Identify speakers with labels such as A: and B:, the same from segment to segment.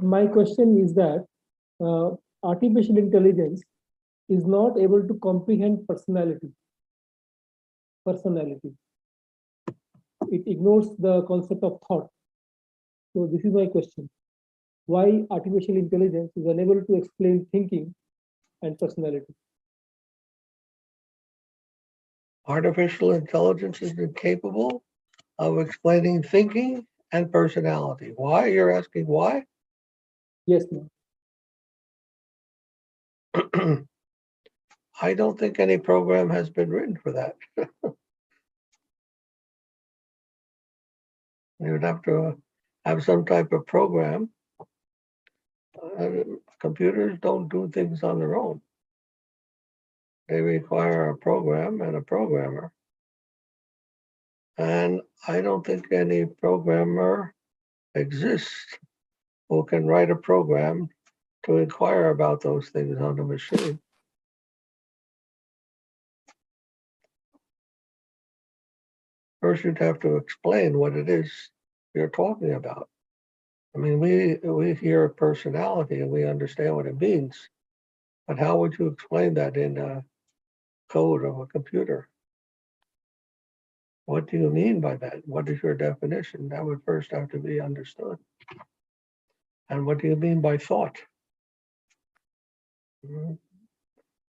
A: My question is that artificial intelligence is not able to comprehend personality. It ignores the concept of thought. So this is my question. Why artificial intelligence is unable to explain thinking and personality?
B: Artificial intelligence is incapable of explaining thinking and personality. Why? You're asking why?
A: Yes, ma'am.
B: I don't think any program has been written for that. You would have to have some type of program. Computers don't do things on their own. They require a program and a programmer. And I don't think any programmer exists who can write a program to inquire about those things on the machine. First, you'd have to explain what it is you're talking about. I mean, we hear personality and we understand what it means, but how would you explain that in a code of a computer? What do you mean by that? What is your definition? That would first have to be understood. And what do you mean by thought? In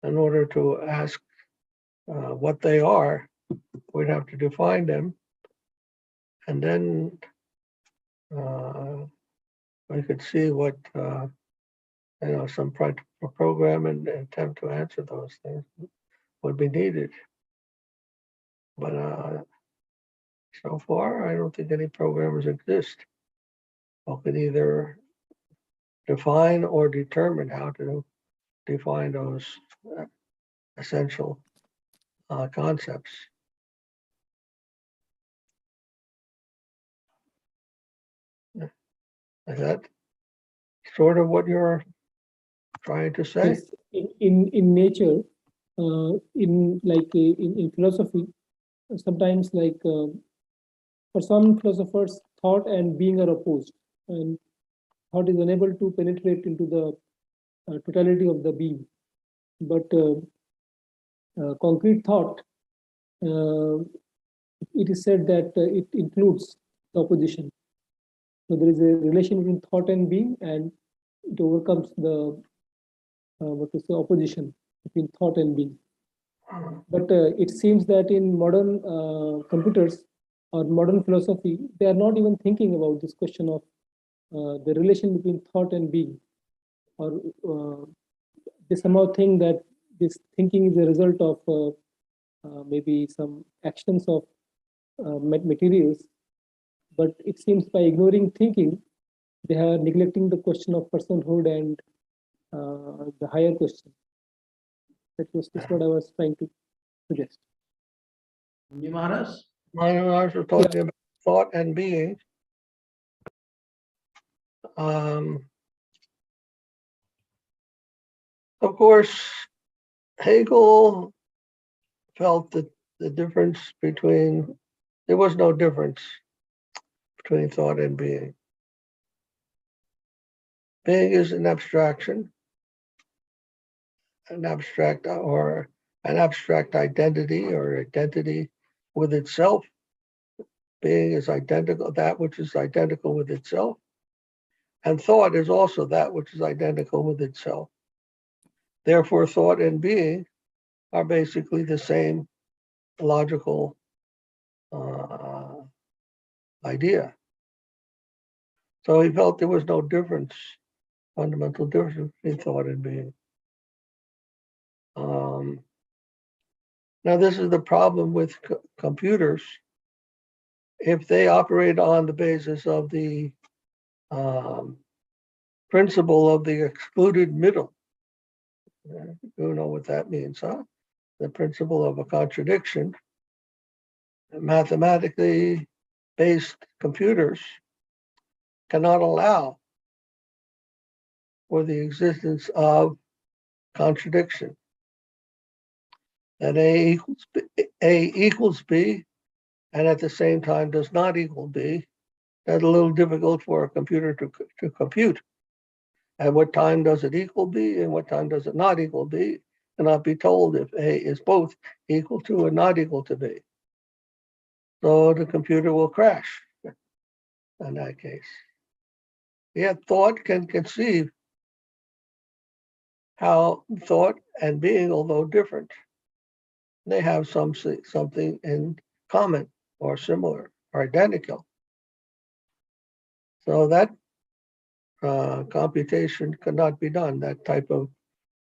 B: order to ask what they are, we'd have to define them, and then we could see what some program and attempt to answer those things would be needed. But so far, I don't think any programmers exist who can either define or determine how to define those essential concepts. Is that sort of what you're trying to say?
A: Yes. In nature, in philosophy, sometimes for some philosophers, thought and being are opposed, and thought is unable to penetrate into the totality of the being. But concrete thought, it is said that it includes the opposition. So there is a relation between thought and being, and it overcomes the opposition between thought and being. But it seems that in modern computers or modern philosophy, they are not even thinking about this question of the relation between thought and being, or they somehow think that this thinking is a result of maybe some actions of materials. But it seems by ignoring thinking, they are neglecting the question of personhood and the higher question. That was just what I was trying to suggest.
C: Maharaj?
B: Maharaj was talking about thought and being. Of course, Hegel felt that the difference between, there was no difference between thought and being. Being is an abstraction, an abstract identity or identity with itself. Being is identical, that which is identical with itself. And thought is also that which is identical with itself. Therefore, thought and being are basically the same logical idea. So he felt there was no difference, fundamental difference between thought and being. Now, this is the problem with computers. If they operate on the basis of the principle of the excluded middle, you know what that means, huh? The principle of a contradiction. Mathematically based computers cannot allow for the existence of contradiction. That A equals B, and at the same time does not equal B, That's a little difficult for a computer to compute. At what time does it equal B and what time does it not equal B? Cannot be told if A is both equal to and not equal to B. So the computer will crash in that case. Yet thought can conceive how thought and being, although different, they have something in common or similar or identical. So that computation cannot be done. That type of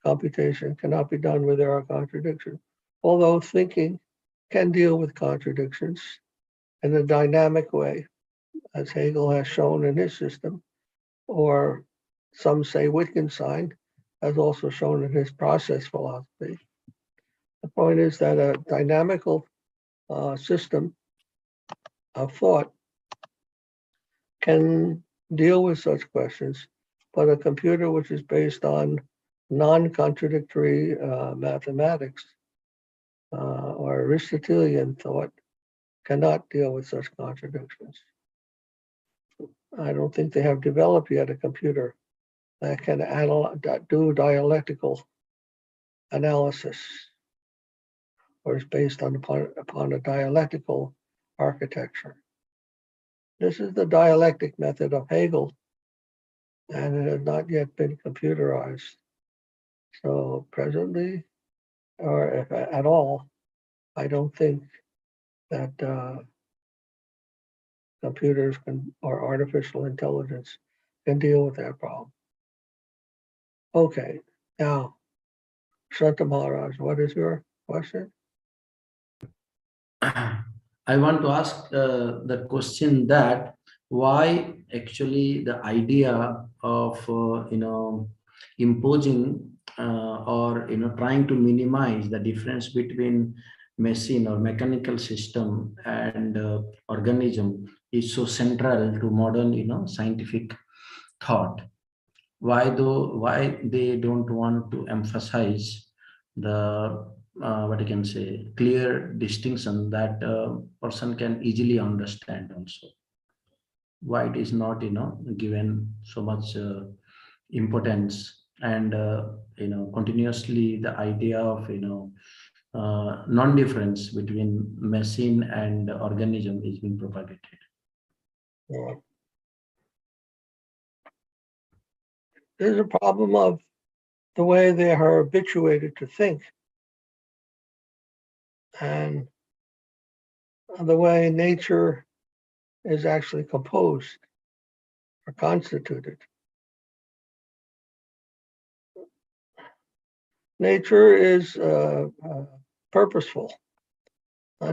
B: computation cannot be done where there are contradictions. Although thinking can deal with contradictions in a dynamic way, as Hegel has shown in his system, or some say Wittgenstein has also shown in his process philosophy. The point is that a dynamical system of thought can deal with such questions, but a computer which is based on non-contradictory mathematics or Aristotelian thought cannot deal with such contradictions. I don't think they have developed yet a computer that can do dialectical analysis or is based upon a dialectical architecture. This is the dialectic method of Hegel, and it has not yet been computerized. So presently, or if at all, I don't think that computers can, or artificial intelligence can deal with that problem. Okay, now, Sridhara Maharaj, what is your question?
C: I want to ask the question that why actually the idea of imposing or trying to minimize the difference between machine or mechanical system and organism is so central to modern scientific thought. Why they don't want to emphasize the what you can say clear distinction that person can easily understand also? Why it is not given so much importance, and continuously the idea of non-difference between machine and organism is being propagated?
B: There's a problem of the way they are habituated to think and the way nature is actually composed or constituted. Nature is purposeful,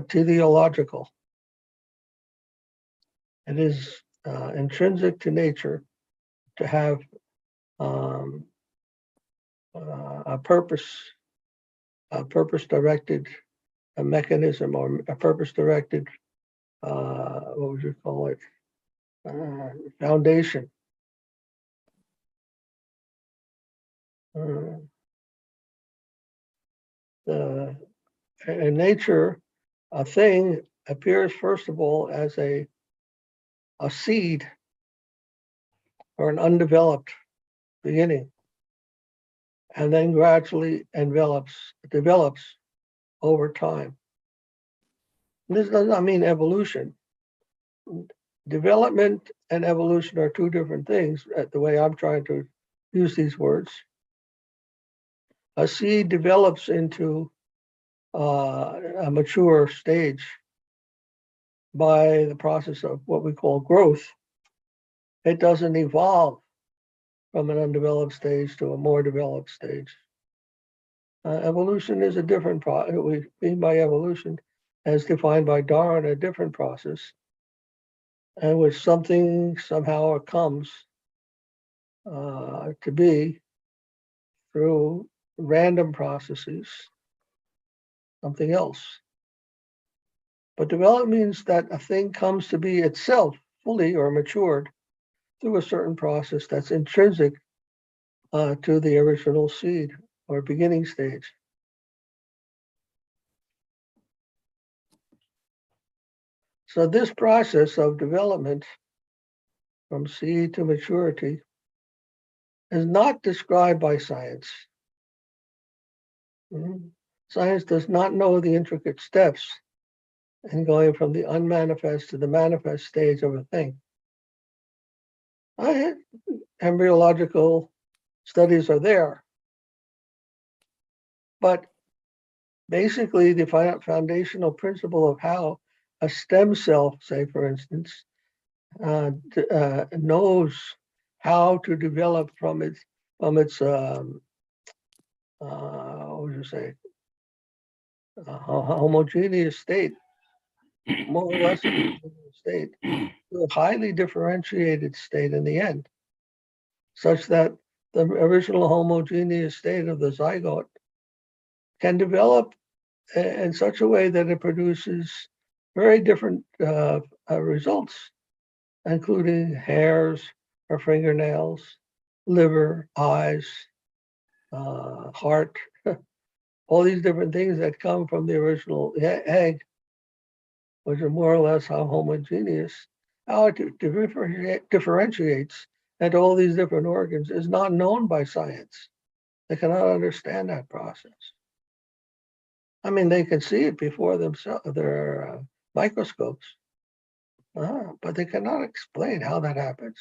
B: teleological. It is intrinsic to nature to have a purpose-directed mechanism, or a purpose-directed, what would you call it, foundation. In nature, a thing appears first of all as a seed or an undeveloped beginning, and then gradually develops over time. This does not mean evolution. Development and evolution are two different things, the way I'm trying to use these words. A seed develops into a mature stage by the process of what we call growth. It doesn't evolve from an undeveloped stage to a more developed stage. Evolution is a different process. We mean by evolution, as defined by Darwin, a different process, in which something somehow comes to be through random processes, something else. But development means that a thing comes to be itself fully or matured through a certain process that's intrinsic to the original seed or beginning stage. So this process of development from seed to maturity is not described by science. Science does not know the intricate steps in going from the unmanifest to the manifest stage of a thing. Embryological studies are there, but basically the foundational principle of how a stem cell, say for instance, knows how to develop from its what would you say, homogeneous state, more or less homogeneous state, to a highly differentiated state in the end, such that the original homogeneous state of the zygote can develop in such a way that it produces very different results, including hairs or fingernails, liver, eyes, heart, all these different things that come from the original egg, which are more or less homogeneous. How it differentiates into all these different organs is not known by science. They cannot understand that process. I mean, they can see it before themselves, their microscopes, but they cannot explain how that happens.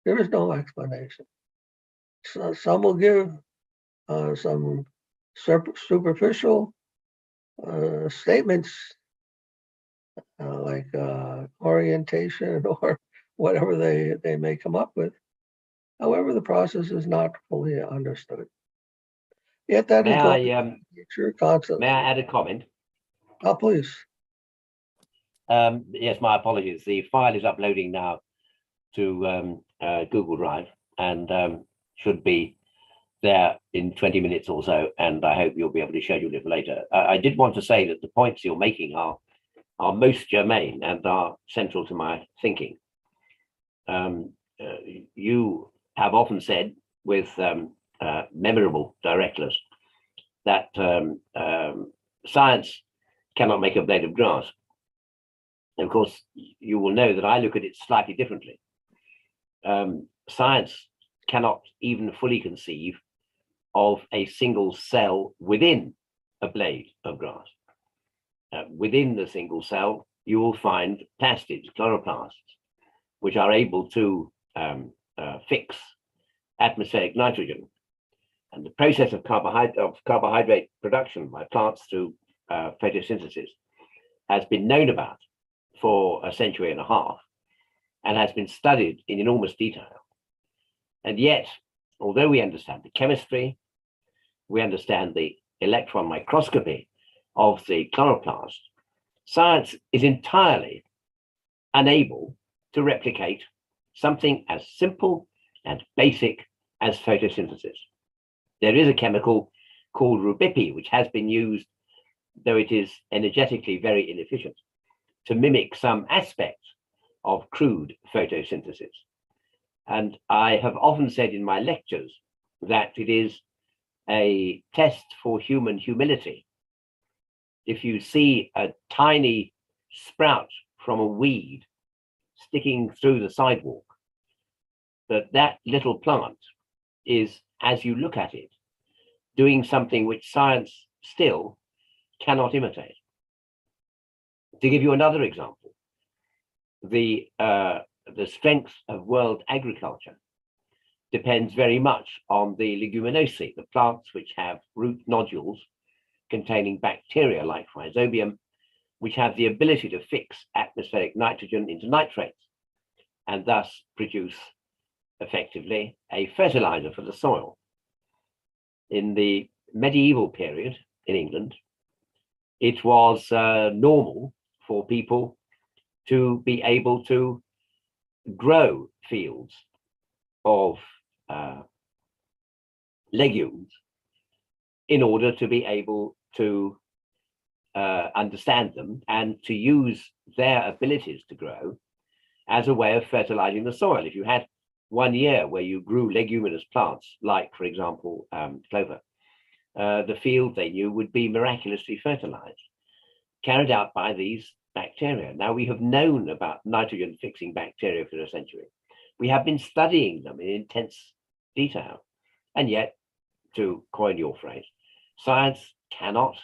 B: There is no explanation. So some will give some superficial statements like orientation or whatever they may come up with. However, the process is not fully understood. Yet that is going nature constantly.
D: May I add a comment?
B: Oh, please.
D: Yes, my apologies. The file is uploading now to Google Drive and should be there in 20 minutes or so, and I hope you'll be able to schedule it for later. I did want to say that the points you're making are most germane and are central to my thinking. You have often said with memorable directness that science cannot make a blade of grass. And of course, you will know that I look at it slightly differently. Science cannot even fully conceive of a single cell within a blade of grass. Within the single cell, you will find plastids, chloroplasts, which are able to fix atmospheric nitrogen. And the process of carbohydrate production by plants through photosynthesis has been known about for a century and a half and has been studied in enormous detail. And yet, although we understand the chemistry, we understand the electron microscopy of the chloroplast, science is entirely unable to replicate something as simple and basic as photosynthesis. There is a chemical called rubipi, which has been used, though it is energetically very inefficient, to mimic some aspects of crude photosynthesis. And I have often said in my lectures that it is a test for human humility. If you see a tiny sprout from a weed sticking through the sidewalk, that little plant is, as you look at it, doing something which science still cannot imitate. To give you another example, the strength of world agriculture depends very much on the leguminosae, the plants which have root nodules containing bacteria like rhizobium, which have the ability to fix atmospheric nitrogen into nitrates and thus produce effectively a fertilizer for the soil. In the medieval period in England, it was normal for people to be able to grow fields of legumes in order to be able to understand them and to use their abilities to grow as a way of fertilizing the soil. If you had 1 year where you grew leguminous plants, like, for example, clover, the field they knew would be miraculously fertilized, carried out by these bacteria. Now, we have known about nitrogen fixing bacteria for a century. We have been studying them in intense detail. And yet, to coin your phrase, science cannot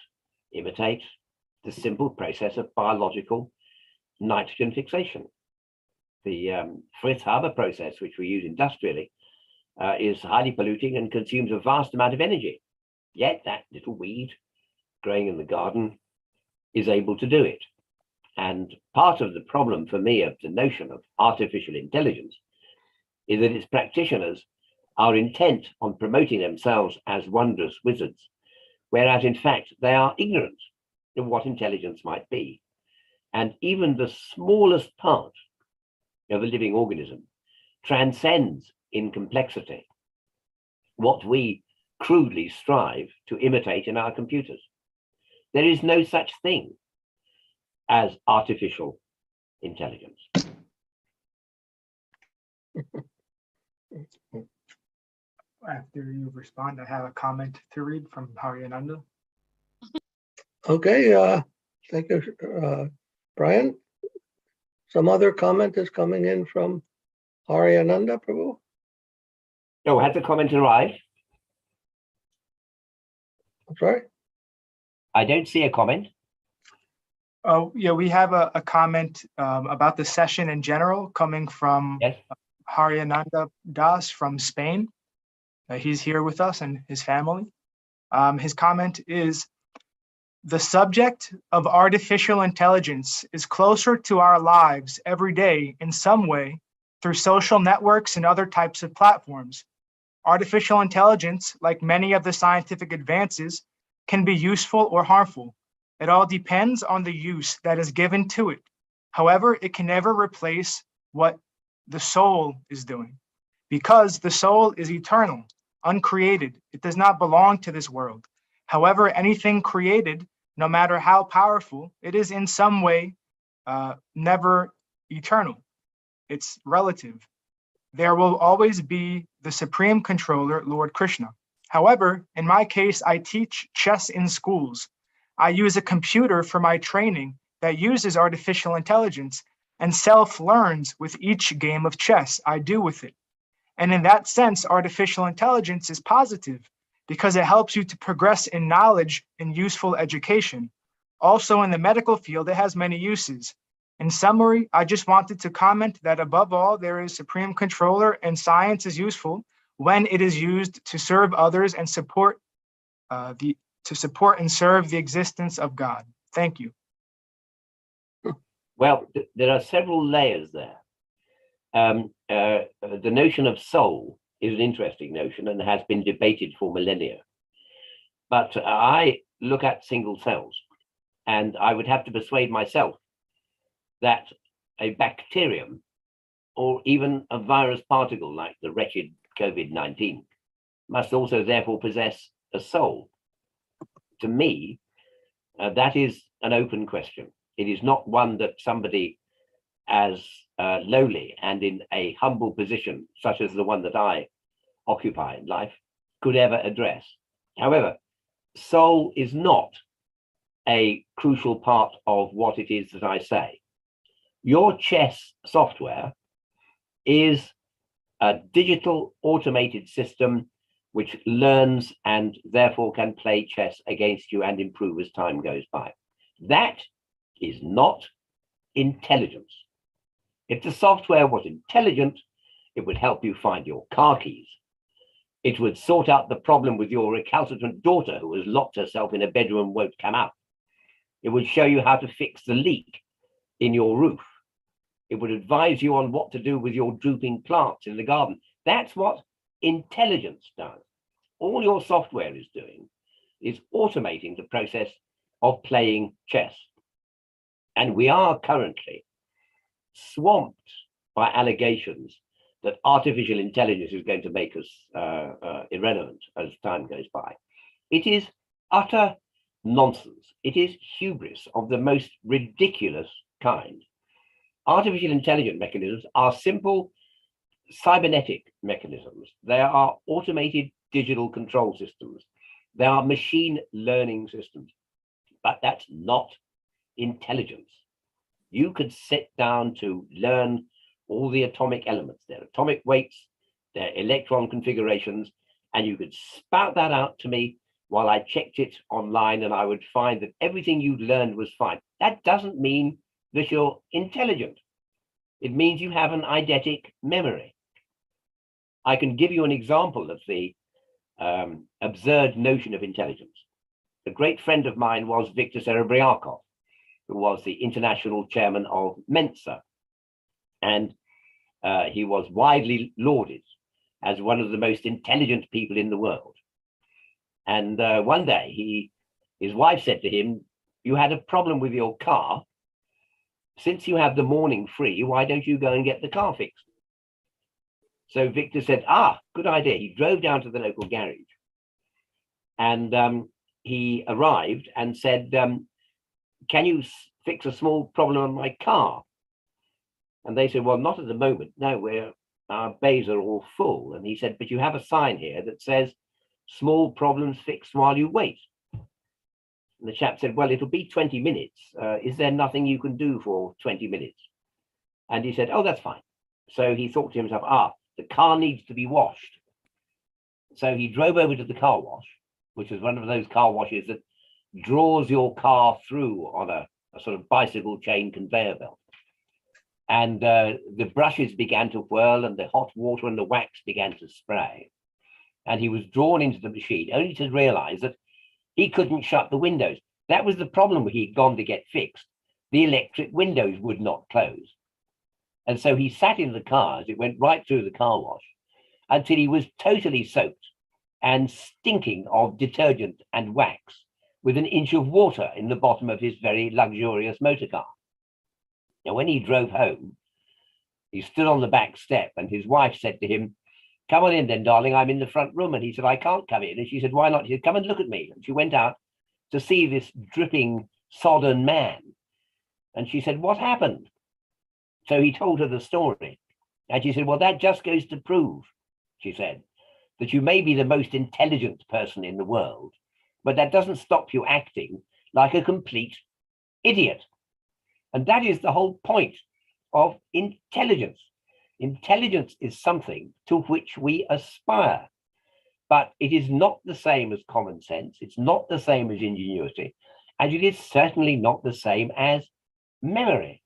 D: imitate the simple process of biological nitrogen fixation. The Fritz Haber process, which we use industrially, is highly polluting and consumes a vast amount of energy. Yet that little weed growing in the garden is able to do it. And part of the problem for me of the notion of artificial intelligence is that its practitioners are intent on promoting themselves as wondrous wizards, whereas in fact they are ignorant of what intelligence might be. And even the smallest part of a living organism transcends in complexity what we crudely strive to imitate in our computers. There is no such thing as artificial intelligence.
E: After you respond, I have a comment to read from Haryananda.
B: Okay, thank you, Brian. Some other comment is coming in from Haryananda, Prabhu.
D: Oh, has the comment arrived?
B: I'm sorry.
D: I don't see a comment.
E: Oh, yeah, we have a comment about the session in general coming from
D: Yes.
E: Haryananda Das from Spain. He's here with us and his family. His comment is, the subject of artificial intelligence is closer to our lives every day in some way through social networks and other types of platforms. Artificial intelligence, like many of the scientific advances, can be useful or harmful. It all depends on the use that is given to it. However, it can never replace what the soul is doing, because the soul is eternal, uncreated. It does not belong to this world. However, anything created, no matter how powerful, it is in some way never eternal. It's relative. There will always be the supreme controller, Lord Krishna. However, in my case, I teach chess in schools. I use a computer for my training that uses artificial intelligence and self-learns with each game of chess I do with it. And in that sense, artificial intelligence is positive because it helps you to progress in knowledge and useful education. Also in the medical field, it has many uses. In summary, I just wanted to comment that above all, there is supreme controller and science is useful when it is used to serve others and support and serve the existence of God. Thank you.
D: Well, there are several layers there. The notion of soul is an interesting notion and has been debated for millennia. But I look at single cells, and I would have to persuade myself that a bacterium or even a virus particle like the wretched COVID-19 must also therefore possess a soul. To me, that is an open question. It is not one that somebody as lowly and in a humble position, such as the one that I occupy in life, could ever address. However, soul is not a crucial part of what it is that I say. Your chess software is a digital automated system which learns and therefore can play chess against you and improve as time goes by. That is not intelligence. If the software was intelligent, it would help you find your car keys. It would sort out the problem with your recalcitrant daughter who has locked herself in a bedroom and won't come out. It would show you how to fix the leak in your roof. It would advise you on what to do with your drooping plants in the garden. That's what intelligence does. All your software is doing is automating the process of playing chess. And we are currently swamped by allegations that artificial intelligence is going to make us irrelevant as time goes by. It is utter nonsense. It is hubris of the most ridiculous kind. Artificial intelligent mechanisms are simple cybernetic mechanisms. They are automated digital control systems. They are machine learning systems, but that's not intelligence. You could sit down to learn all the atomic elements, their atomic weights, their electron configurations, and you could spout that out to me while I checked it online, and I would find that everything you'd learned was fine. That doesn't mean that you're intelligent. It means you have an eidetic memory. I can give you an example of the absurd notion of intelligence. A great friend of mine was Victor Serebriakov, who was the international chairman of Mensa. And he was widely lauded as one of the most intelligent people in the world. And one day his wife said to him, "You had a problem with your car. Since you have the morning free, why don't you go and get the car fixed?" So Victor said, good idea. He drove down to the local garage, and he arrived and said, "Can you fix a small problem on my car?" And they said, "Well, not at the moment. No, our bays are all full." And he said, "But you have a sign here that says small problems fixed while you wait." And the chap said, "Well, it'll be 20 minutes. Is there nothing you can do for 20 minutes? And he said, "Oh, that's fine." So he thought to himself, the car needs to be washed. So he drove over to the car wash, which is one of those car washes that draws your car through on a sort of bicycle chain conveyor belt. And the brushes began to whirl, and the hot water and the wax began to spray. And he was drawn into the machine, only to realize that he couldn't shut the windows. That was the problem where he'd gone to get fixed. The electric windows would not close. And so he sat in the car as it went right through the car wash until he was totally soaked and stinking of detergent and wax, with an inch of water in the bottom of his very luxurious motor car. Now, when he drove home, he stood on the back step, and his wife said to him, "Come on in then, darling, I'm in the front room." And he said, "I can't come in." And she said, "Why not?" He said, "Come and look at me." And she went out to see this dripping, sodden man. And she said, "What happened?" So he told her the story. And she said, "Well, that just goes to prove," she said, "that you may be the most intelligent person in the world, but that doesn't stop you acting like a complete idiot." And that is the whole point of intelligence. Intelligence is something to which we aspire, but it is not the same as common sense. It's not the same as ingenuity, and it is certainly not the same as memory.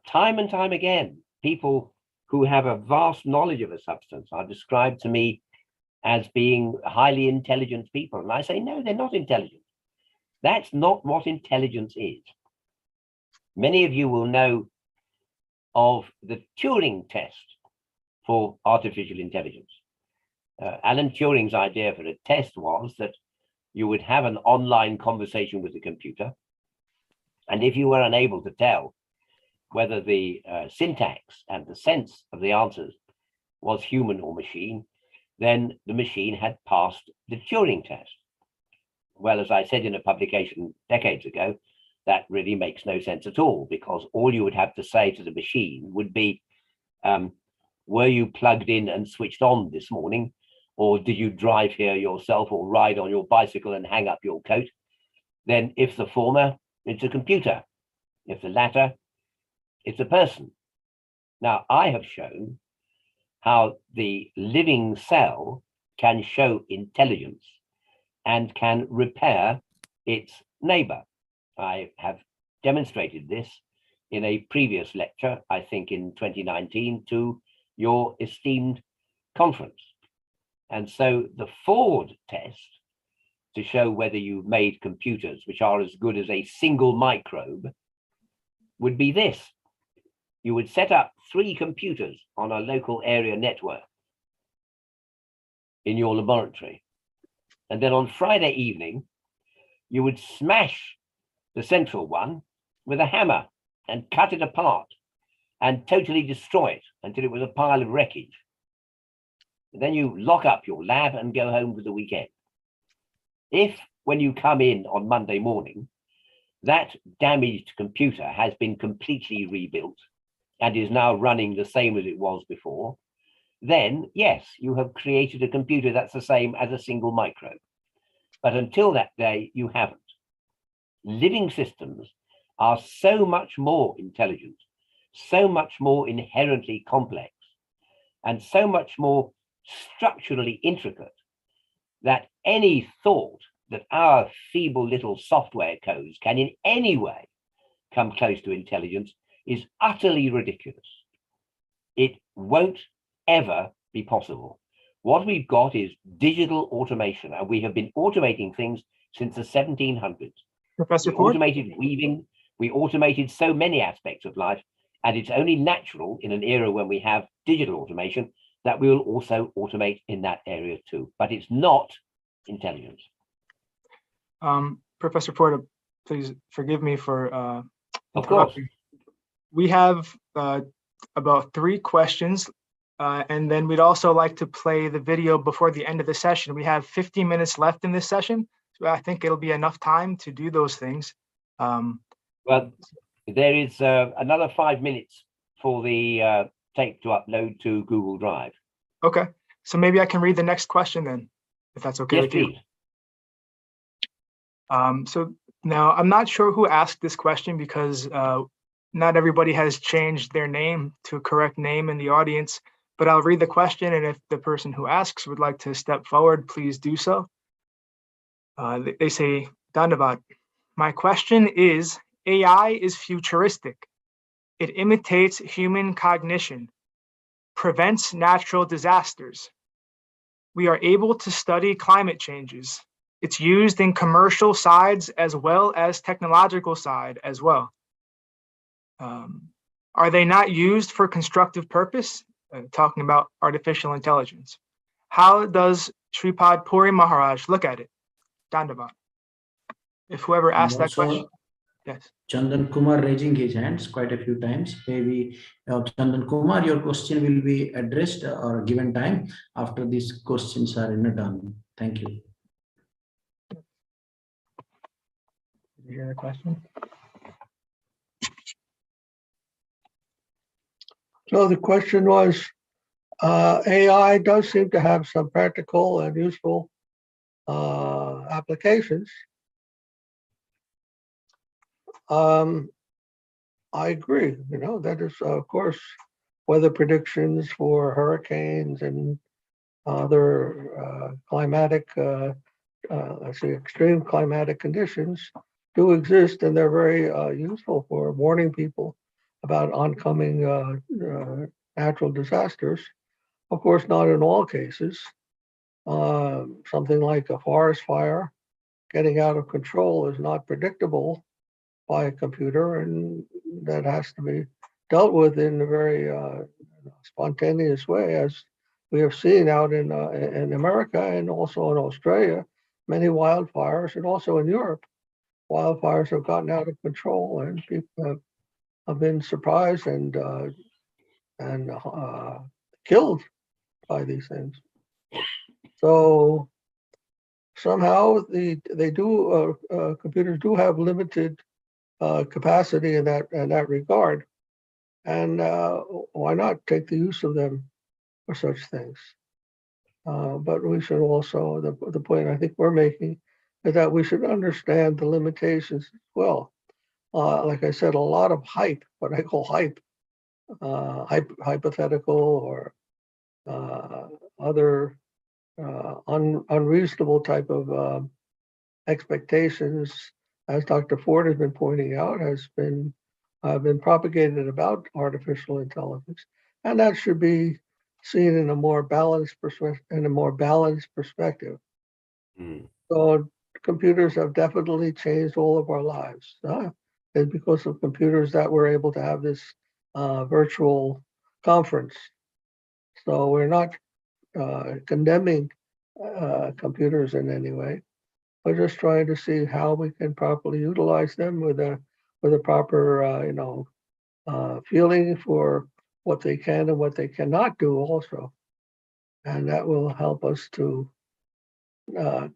D: Time and time again, people who have a vast knowledge of a substance are described to me as being highly intelligent people. And I say, no, they're not intelligent. That's not what intelligence is. Many of you will know of the Turing test for artificial intelligence. Alan Turing's idea for a test was that you would have an online conversation with the computer, and if you were unable to tell whether the syntax and the sense of the answers was human or machine, then the machine had passed the Turing test. Well, as I said in a publication decades ago, that really makes no sense at all, because all you would have to say to the machine would be, were you plugged in and switched on this morning? Or did you drive here yourself or ride on your bicycle and hang up your coat? Then if the former, it's a computer. If the latter, it's a person. Now, I have shown how the living cell can show intelligence and can repair its neighbor. I have demonstrated this in a previous lecture, I think in 2019, to your esteemed conference. And so the Ford test to show whether you've made computers which are as good as a single microbe would be this. You would set up 3 computers on a local area network in your laboratory. And then on Friday evening, you would smash the central one with a hammer and cut it apart and totally destroy it until it was a pile of wreckage. And then you lock up your lab and go home for the weekend. If, when you come in on Monday morning, that damaged computer has been completely rebuilt and is now running the same as it was before, then yes, you have created a computer that's the same as a single microbe. But until that day, you haven't. Living systems are so much more intelligent, so much more inherently complex and so much more structurally intricate that any thought that our feeble little software codes can in any way come close to intelligence is utterly ridiculous. It won't ever be possible. What we've got is digital automation, and we have been automating things since the 1700s.
E: Professor
D: We
E: Ford?
D: automated weaving, we automated so many aspects of life, and it's only natural in an era when we have digital automation that we will also automate in that area too. But it's not intelligence.
E: Professor Ford, please forgive me for
D: Of course.
E: interrupting. We have about 3 questions, and then we'd also like to play the video before the end of the session. We have 15 minutes left in this session, so I think it'll be enough time to do those things.
D: Well, there is another 5 minutes for the tape to upload to Google Drive.
E: Okay, so maybe I can read the next question then, if that's okay
D: Yes,
E: with you.
D: please.
E: So now I'm not sure who asked this question because not everybody has changed their name to a correct name in the audience, but I'll read the question, and if the person who asks would like to step forward, please do so. They say, Dandavad, my question is, AI is futuristic. It imitates human cognition, prevents natural disasters. We are able to study climate changes. It's used in commercial sides as well as technological side as well. Are they not used for constructive purpose? Talking about artificial intelligence. How does Sripad Puri Maharaj look at it? Dandavad. If whoever asked that question. Yes.
C: Chandan Kumar raising his hands quite a few times. Maybe Chandan Kumar, your question will be addressed or given time after these questions are done. Thank you.
E: Did you hear the question?
B: So the question was, AI does seem to have some practical and useful applications. I agree, that is, of course, weather predictions for hurricanes and other climatic, extreme climatic conditions do exist, and they're very useful for warning people about oncoming natural disasters. Of course, not in all cases. Something like a forest fire getting out of control is not predictable by a computer, and that has to be dealt with in a very spontaneous way, as we have seen out in America and also in Australia. Many wildfires, and also in Europe, wildfires have gotten out of control, and people have been surprised and killed by these things. So somehow computers do have limited capacity in that regard, and why not take the use of them for such things? But we should also, the point I think we're making is that we should understand the limitations as well. Like I said, a lot of hype, what I call hype, hypothetical or other unreasonable type of expectations, as Dr. Ford has been pointing out, has been propagated about artificial intelligence, and that should be seen in a more balanced perspective. So computers have definitely changed all of our lives. It's because of computers that we're able to have this virtual conference. So we're not condemning computers in any way. We're just trying to see how we can properly utilize them with a proper feeling for what they can and what they cannot do also, and that will help us to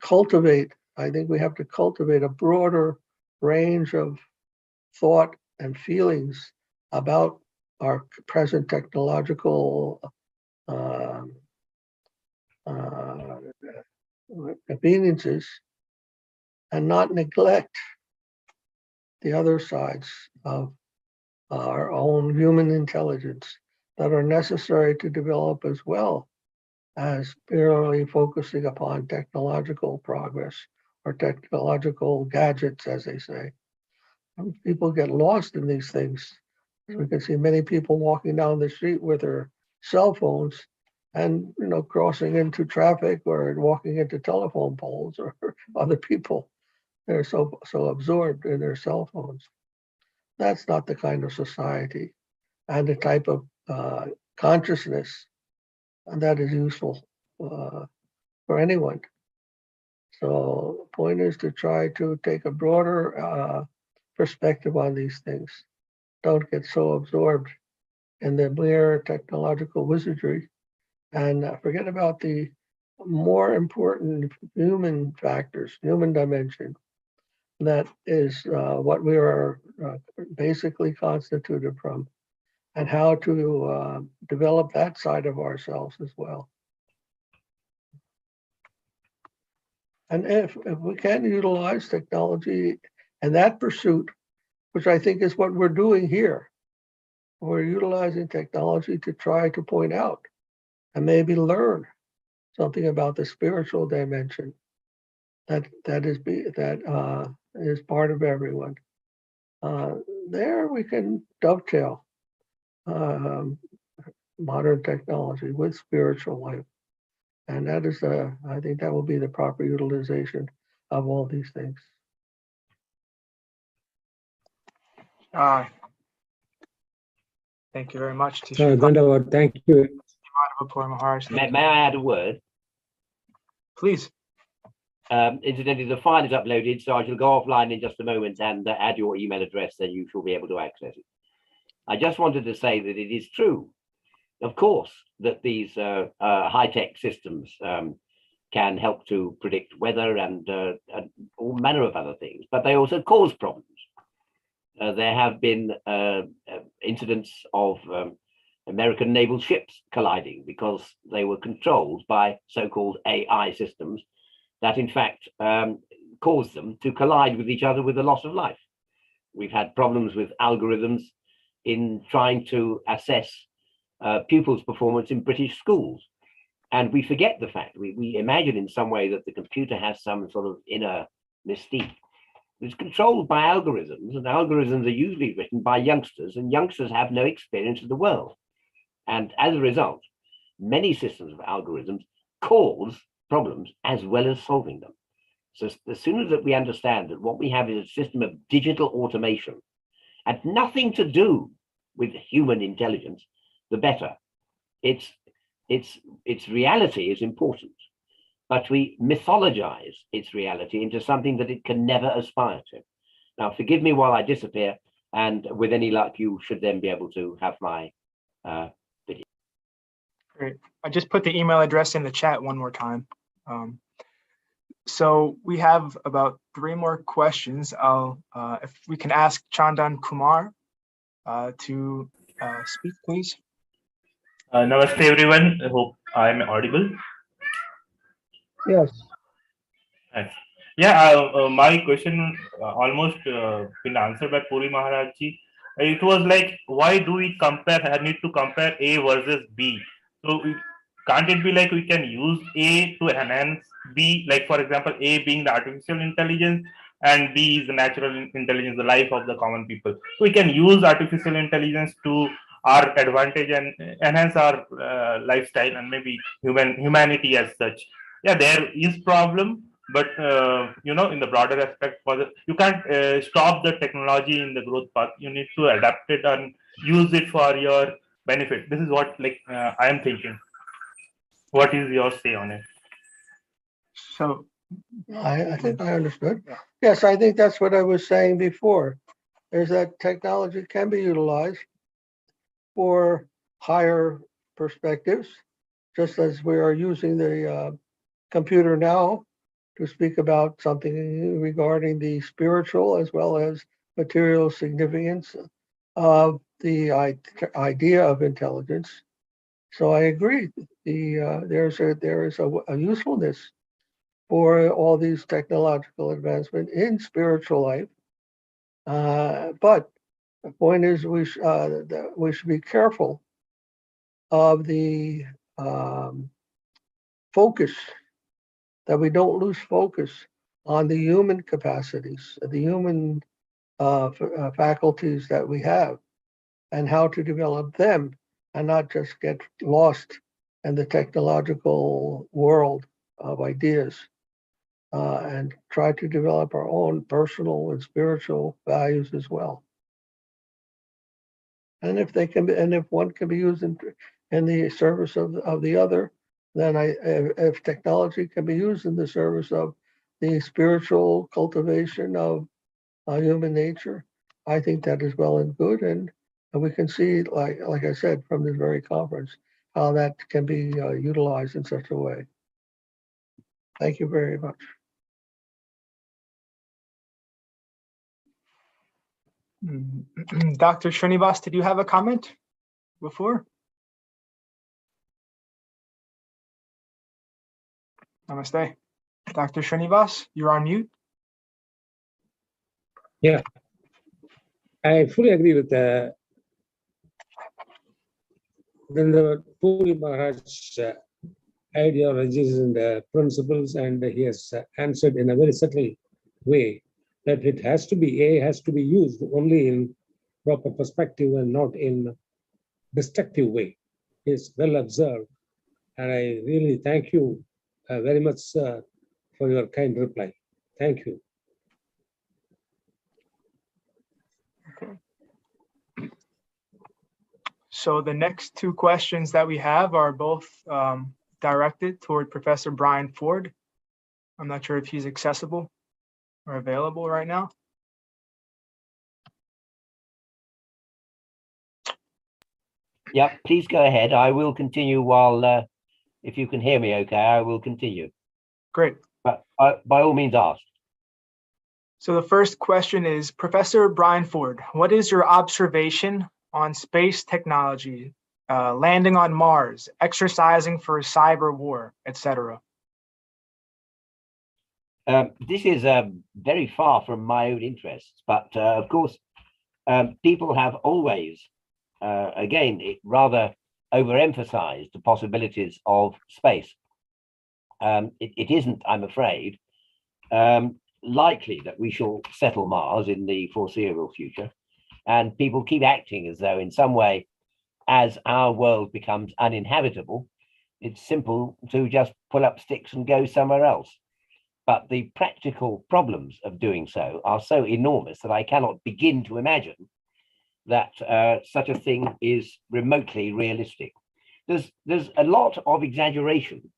B: cultivate. I think we have to cultivate a broader range of thought and feelings about our present technological conveniences, and not neglect the other sides of our own human intelligence that are necessary to develop as well as purely focusing upon technological progress or technological gadgets, as they say. People get lost in these things. We can see many people walking down the street with their cell phones and crossing into traffic or walking into telephone poles or other people. They're so absorbed in their cell phones. That's not the kind of society and the type of consciousness that is useful for anyone. So the point is to try to take a broader perspective on these things. Don't get so absorbed in the mere technological wizardry and forget about the more important human factors, human dimension. That is what we are basically constituted from, and how to develop that side of ourselves as well. And if we can utilize technology in that pursuit, which I think is what we're doing here, we're utilizing technology to try to point out and maybe learn something about the spiritual dimension that is part of everyone. There we can dovetail modern technology with spiritual life. And that is, I think that will be the proper utilization of all these things.
E: Thank you very much to
A: Dandavad, thank you.
E: Madhava Puri Maharaj.
D: May I add a word?
E: Please.
D: Incidentally, the file is uploaded, so I shall go offline in just a moment and add your email address, then you shall be able to access it. I just wanted to say that it is true, of course, that these high-tech systems can help to predict weather and all manner of other things, but they also cause problems. There have been incidents of American naval ships colliding because they were controlled by so-called AI systems that in fact caused them to collide with each other with the loss of life. We've had problems with algorithms in trying to assess pupils' performance in British schools. And we forget the fact, we imagine in some way that the computer has some sort of inner mystique. It's controlled by algorithms, and algorithms are usually written by youngsters, and youngsters have no experience of the world. And as a result, many systems of algorithms cause problems as well as solving them. So as soon as that we understand that what we have is a system of digital automation and nothing to do with human intelligence, the better. Its reality is important, but we mythologize its reality into something that it can never aspire to. Now, forgive me while I disappear, and with any luck, you should then be able to have my video.
E: Great. I just put the email address in the chat one more time. So we have about 3 more questions. If we can ask Chandan Kumar to speak, please.
F: Namaste everyone. I hope I am audible.
B: Yes.
F: Thanks. Yeah, my question almost been answered by Puri Maharaj ji. It was like, why do we need to compare A versus B? So can't it be like we can use A to enhance B? Like for example, A being the artificial intelligence and B is the natural intelligence, the life of the common people. So we can use artificial intelligence to our advantage and enhance our lifestyle and maybe humanity as such. Yeah, there is problem, but in the broader aspect, you can't stop the technology in the growth path. You need to adapt it and use it for your benefit. This is what I am thinking. What is your say on it?
E: So
B: I think I understood. Yes, I think that's what I was saying before, is that technology can be utilized for higher perspectives, just as we are using the computer now to speak about something regarding the spiritual as well as material significance of the idea of intelligence. So I agree. There is a usefulness for all these technological advancement in spiritual life, but The point is that we should be careful of the focus, that we don't lose focus on the human capacities, the human faculties that we have, and how to develop them, and not just get lost in the technological world of ideas, and try to develop our own personal and spiritual values as well. And if they can be, and if one can be used in the service of the other, then if technology can be used in the service of the spiritual cultivation of human nature, I think that is well and good. And we can see, like I said, from this very conference, how that can be utilized in such a way. Thank you very much.
E: Dr. Srinivas, did you have a comment before? Namaste. Dr. Srinivas, you're on mute.
G: Yeah, I fully agree with the Puri Maharaj's ideologies and principles, and he has answered in a very subtle way that it has to be used only in proper perspective and not in destructive way. It's well observed, and I really thank you very much for your kind reply. Thank you.
E: So the next two questions that we have are both directed toward Professor Brian Ford. I'm not sure if he's accessible or available right now.
D: Yeah, please go ahead. I will continue while, if you can hear me okay, I will continue.
E: Great.
D: But by all means ask.
E: So the first question is, Professor Brian Ford, what is your observation on space technology, landing on Mars, exercising for cyber war, etc.?
D: This is very far from my own interests, but of course, people have always, again, rather overemphasized the possibilities of space. It isn't, I'm afraid, likely that we shall settle Mars in the foreseeable future. And people keep acting as though in some way, as our world becomes uninhabitable, it's simple to just pull up sticks and go somewhere else. But the practical problems of doing so are so enormous that I cannot begin to imagine that such a thing is remotely realistic. There's a lot of exaggeration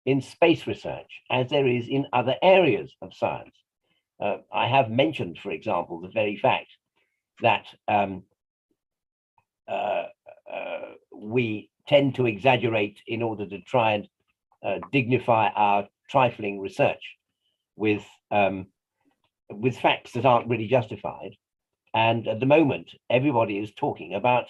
D: in space research, as there is in other areas of science. I have mentioned, for example, the very fact that we tend to exaggerate in order to try and dignify our trifling research with facts that aren't really justified. And at the moment, everybody is talking about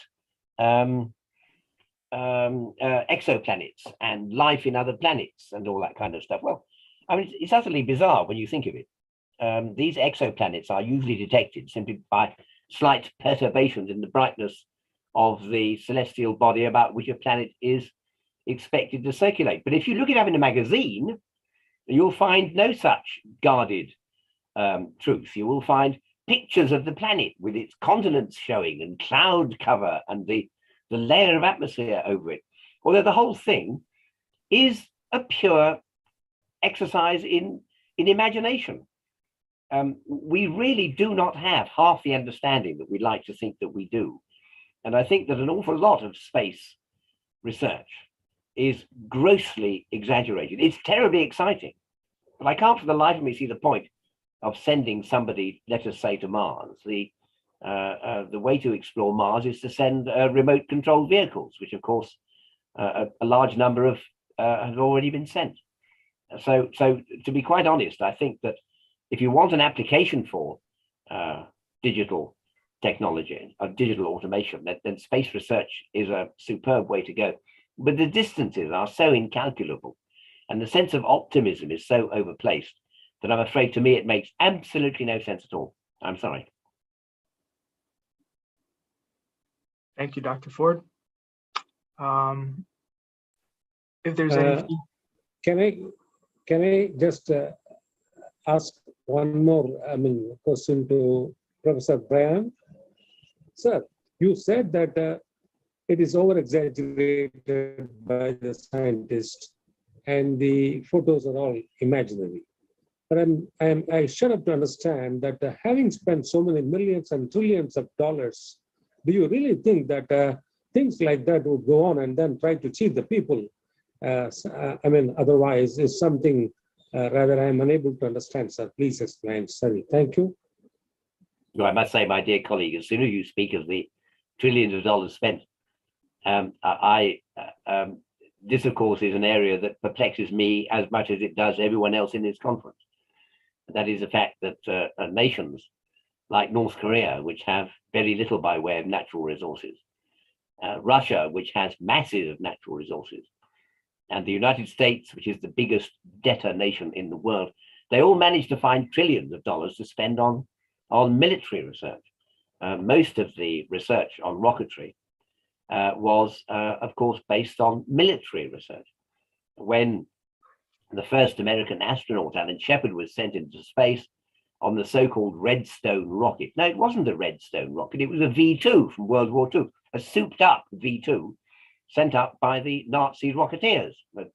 D: exoplanets and life in other planets and all that kind of stuff. Well, I mean, it's utterly bizarre when you think of it. These exoplanets are usually detected simply by slight perturbations in the brightness of the celestial body about which a planet is expected to circulate. But if you look it up in a magazine, you'll find no such guarded truth. You will find pictures of the planet with its continents showing and cloud cover and the layer of atmosphere over it. Although the whole thing is a pure exercise in imagination. We really do not have half the understanding that we'd like to think that we do. And I think that an awful lot of space research is grossly exaggerated. It's terribly exciting, but I can't for the life of me see the point of sending somebody, let us say, to Mars. The way to explore Mars is to send remote controlled vehicles, which of course a large number of have already been sent. So to be quite honest, I think that if you want an application for digital technology, digital automation, then space research is a superb way to go. But the distances are so incalculable, and the sense of optimism is so overplaced that I'm afraid, to me, it makes absolutely no sense at all. I'm sorry.
E: Thank you, Dr. Ford. If there's any,
G: Can I just ask one more, question to Professor Brian? Sir, you said that it is over-exaggerated by the scientists and the photos are all imaginary. But I shut up to understand that having spent so many millions and trillions of dollars, do you really think that things like that would go on and then try to cheat the people? Otherwise is something rather I am unable to understand, sir. Please explain. Sorry. Thank you.
D: No, I must say, my dear colleague, as soon as you speak of the trillions of dollars spent, this, of course, is an area that perplexes me as much as it does everyone else in this conference. That is the fact that nations like North Korea, which have very little by way of natural resources, Russia, which has masses of natural resources, and the United States, which is the biggest debtor nation in the world, they all managed to find trillions of dollars to spend on military research. Most of the research on rocketry was, of course, based on military research. When the first American astronaut, Alan Shepard, was sent into space on the so-called Redstone rocket. No, it wasn't a Redstone rocket. It was a V2 from World War II, a souped-up V2 sent up by the Nazi rocketeers,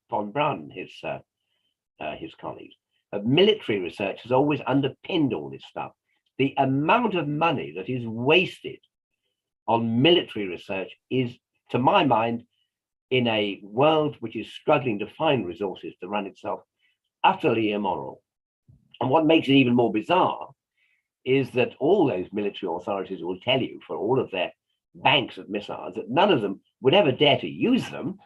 D: von Braun and his colleagues. Military research has always underpinned all this stuff. The amount of money that is wasted on military research is, to my mind, in a world which is struggling to find resources to run itself, utterly immoral. And what makes it even more bizarre is that all those military authorities will tell you, for all of their banks of missiles, that none of them would ever dare to use them,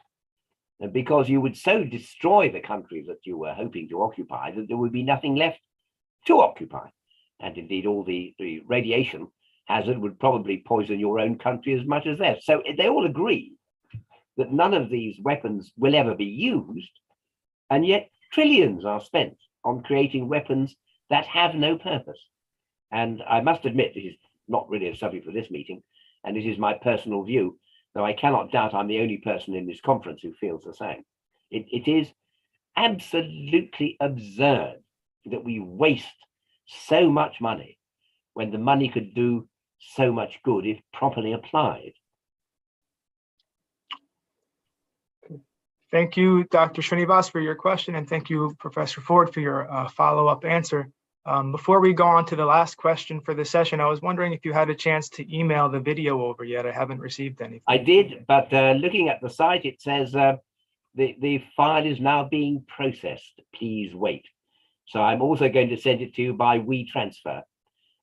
D: because you would so destroy the country that you were hoping to occupy that there would be nothing left to occupy. And indeed, all the radiation hazard would probably poison your own country as much as theirs. So they all agree that none of these weapons will ever be used, and yet trillions are spent on creating weapons that have no purpose. And I must admit, this is not really a subject for this meeting, and this is my personal view, though I cannot doubt I'm the only person in this conference who feels the same. It is absolutely absurd that we waste so much money when the money could do so much good if properly applied.
E: thank you, Dr. Srinivas, for your question, and thank you, Professor Ford, for your follow-up answer. Before we go on to the last question for the session, I was wondering if you had a chance to email the video over yet. I haven't received anything.
D: I did, but looking at the site, it says the file is now being processed. Please wait. So I'm also going to send it to you by WeTransfer,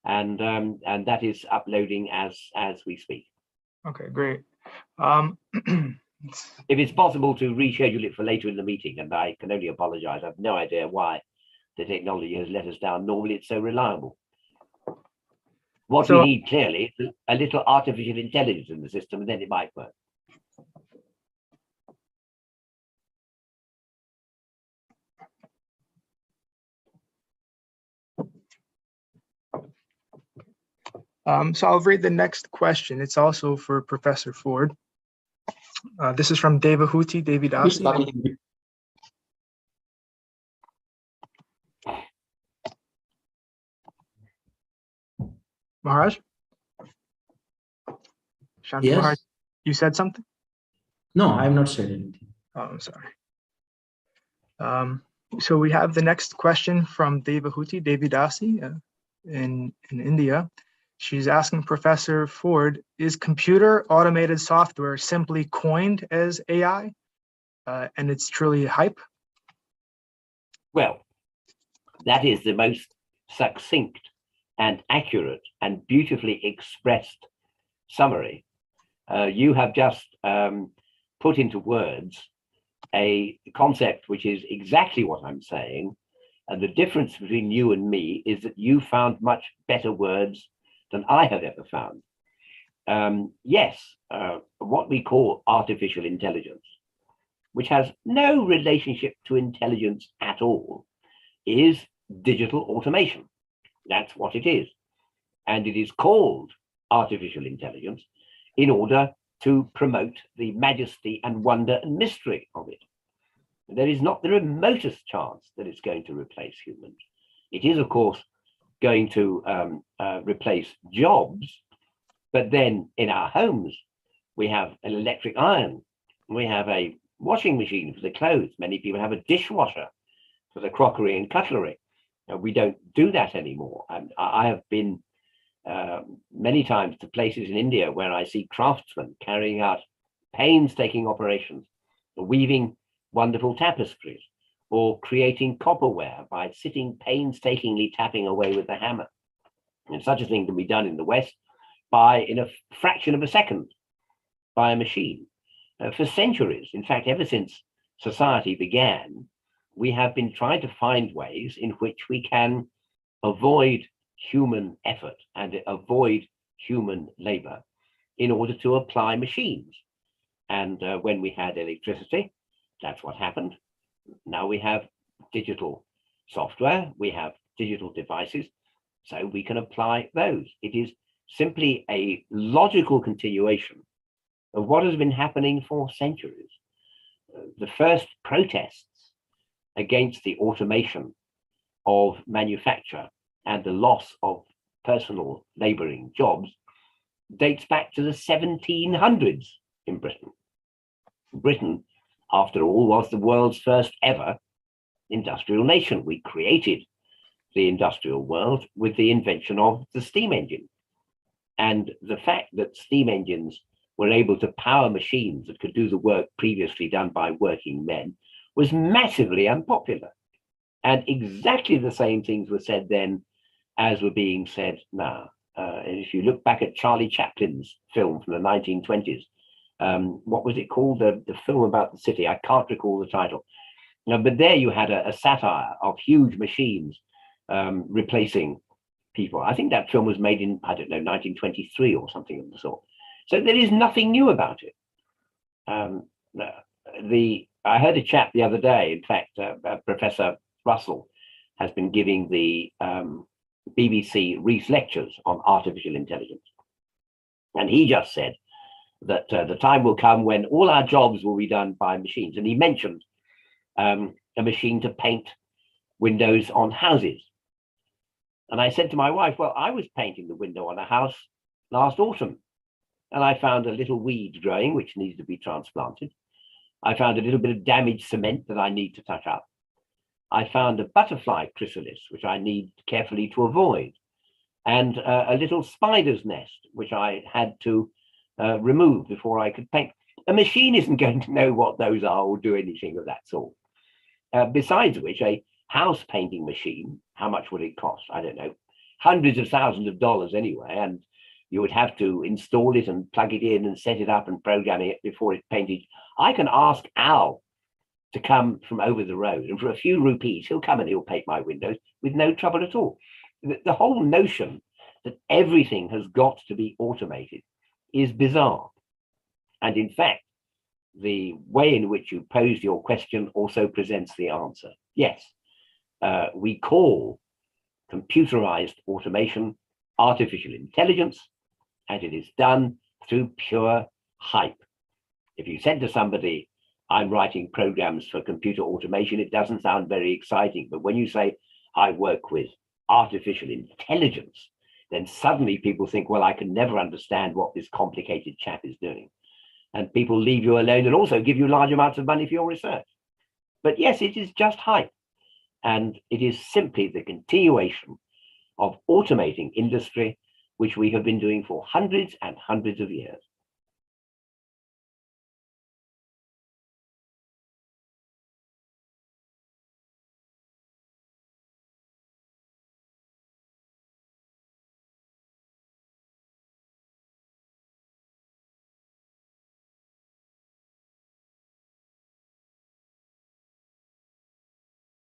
D: and that is uploading as we speak.
E: Okay, great.
D: If it's possible to reschedule it for later in the meeting, and I can only apologize. I have no idea why the technology has let us down. Normally, it's so reliable. What we need clearly is a little artificial intelligence in the system, and then it might work.
E: So I'll read the next question. It's also for Professor Ford. This is from Devahuti Devidasi. Maharaj? Shanti
C: Yes.
E: Maharaj, you said something?
C: No, I have not said anything.
E: Oh, I'm sorry. So we have the next question from Devahuti Devidasi in India. She's asking Professor Ford, is computer automated software simply coined as AI and it's truly hype?
D: Well, that is the most succinct and accurate and beautifully expressed summary. You have just put into words a concept which is exactly what I'm saying. And the difference between you and me is that you found much better words than I have ever found. Yes, what we call artificial intelligence, which has no relationship to intelligence at all, is digital automation. That's what it is. And it is called artificial intelligence in order to promote the majesty and wonder and mystery of it. There is not the remotest chance that it's going to replace humans. It is, of course, going to replace jobs, but then in our homes, we have an electric iron, we have a washing machine for the clothes. Many people have a dishwasher for the crockery and cutlery. We don't do that anymore. And I have been many times to places in India where I see craftsmen carrying out painstaking operations, weaving wonderful tapestries, or creating copperware by sitting painstakingly tapping away with the hammer. And such a thing can be done in the West in a fraction of a second by a machine. For centuries, in fact, ever since society began, we have been trying to find ways in which we can avoid human effort and avoid human labor in order to apply machines. And when we had electricity, that's what happened. Now we have digital software, we have digital devices, so we can apply those. It is simply a logical continuation of what has been happening for centuries. The first protests against the automation of manufacture and the loss of personal laboring jobs dates back to the 1700s in Britain. Britain, after all, was the world's first ever industrial nation. We created the industrial world with the invention of the steam engine. And the fact that steam engines were able to power machines that could do the work previously done by working men was massively unpopular. And exactly the same things were said then as were being said now. If you look back at Charlie Chaplin's film from the 1920s, what was it called? The film about the city. I can't recall the title. But there you had a satire of huge machines replacing people. I think that film was made in, I don't know, 1923 or something of the sort. So there is nothing new about it. I heard a chap the other day, in fact, Professor Russell has been giving the BBC Rees lectures on artificial intelligence. And he just said that the time will come when all our jobs will be done by machines. And he mentioned a machine to paint windows on houses. And I said to my wife, well, I was painting the window on a house last autumn, and I found a little weed growing, which needs to be transplanted. I found a little bit of damaged cement that I need to touch up. I found a butterfly chrysalis, which I need carefully to avoid, and a little spider's nest, which I had to remove before I could paint. A machine isn't going to know what those are or do anything of that sort. Besides which, a house painting machine, how much would it cost? I don't know, hundreds of thousands of dollars anyway, and you would have to install it and plug it in and set it up and program it before it's painted. I can ask Al to come from over the road, and for a few rupees, he'll come and he'll paint my windows with no trouble at all. The whole notion that everything has got to be automated is bizarre. And in fact, the way in which you posed your question also presents the answer. Yes, we call computerized automation artificial intelligence, and it is done through pure hype. If you said to somebody, I'm writing programs for computer automation, it doesn't sound very exciting. But when you say, I work with artificial intelligence, then suddenly people think, well, I can never understand what this complicated chap is doing. And people leave you alone and also give you large amounts of money for your research. But yes, it is just hype. And it is simply the continuation of automating industry, which we have been doing for hundreds and hundreds of years.